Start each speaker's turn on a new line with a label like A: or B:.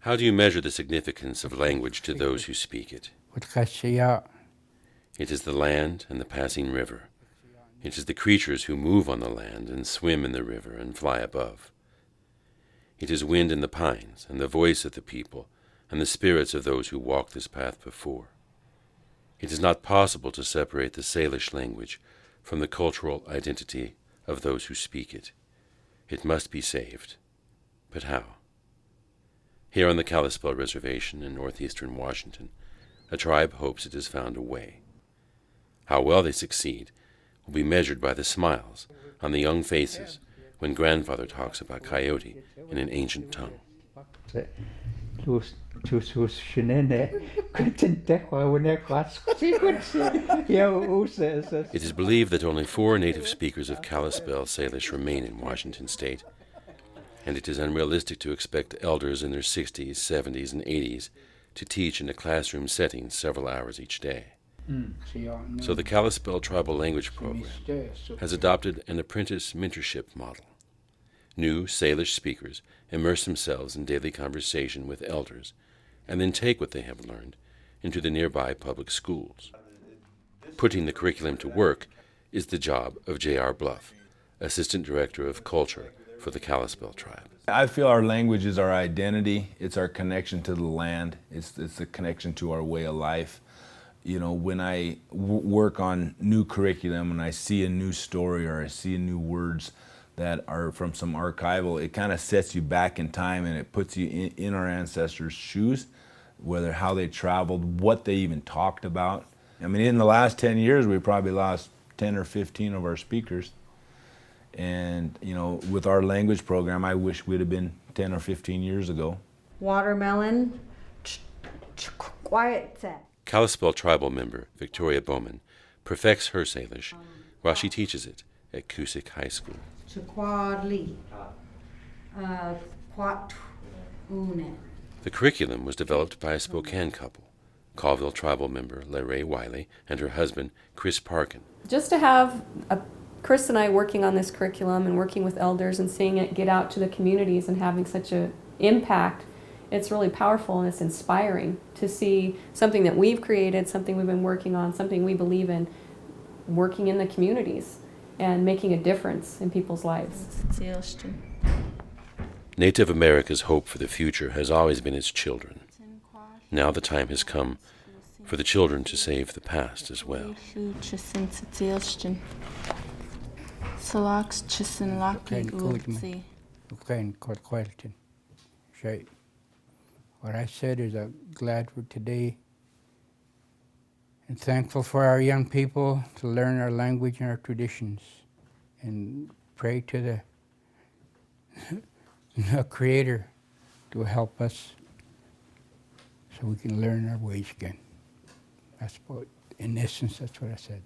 A: How do you measure the significance of language to those who speak it? It is the land and the passing river. It is the creatures who move on the land and swim in the river and fly above. It is wind in the pines and the voice of the people and the spirits of those who walked this path before. It is not possible to separate the Salish language from the cultural identity of those who speak it. It must be saved. But how? Here on the Kalispel Reservation in northeastern Washington, a tribe hopes it has found a way. How well they succeed will be measured by the smiles on the young faces when grandfather talks about coyote in an ancient tongue.
B: It
A: is believed that only 4 native speakers of Kalispel Salish remain in Washington state, and it is unrealistic to expect elders in their 60s, 70s, and 80s to teach in a classroom setting several hours each day. So the Kalispel Tribal Language Program has adopted an apprentice mentorship model. New Salish speakers immerse themselves in daily conversation with elders and then take what they have learned into the nearby public schools. Putting the curriculum to work is the job of J.R. Bluff, Assistant Director of Culture for the Kalispel tribe.
C: I feel our language is our identity. It's our connection to the land. It's the connection to our way of life. You know, when I work on new curriculum and I see a new story or I see new words that are from some archival, it kind of sets you back in time and it puts you in our ancestors' shoes, whether how they traveled, what they even talked about. I mean, in the last 10 years, we probably lost 10 or 15 of our speakers. And, you know, with our language program, I wish we'd have been 10 or 15 years ago.
D: Watermelon, quiet set.
A: Kalispel tribal member Victoria Bowman perfects her Salish while she teaches it at Cusick High School. The curriculum was developed by a Spokane couple, Colville tribal member Larray Wiley and her husband Chris Parkin.
E: Just to have Chris and I working on this curriculum and working with elders and seeing it get out to the communities and having such an impact, it's really powerful and it's inspiring to see something that we've created, something we've been working on, something we believe in, working in the communities and making a difference in people's lives.
A: Native America's hope for the future has always been its children. Now the time has come for the children to save the past as well.
F: What I said is I'm glad for today and thankful for our young people to learn our language and our traditions and pray to the Creator to help us so we can learn our ways again. That's what, in essence, that's what I said.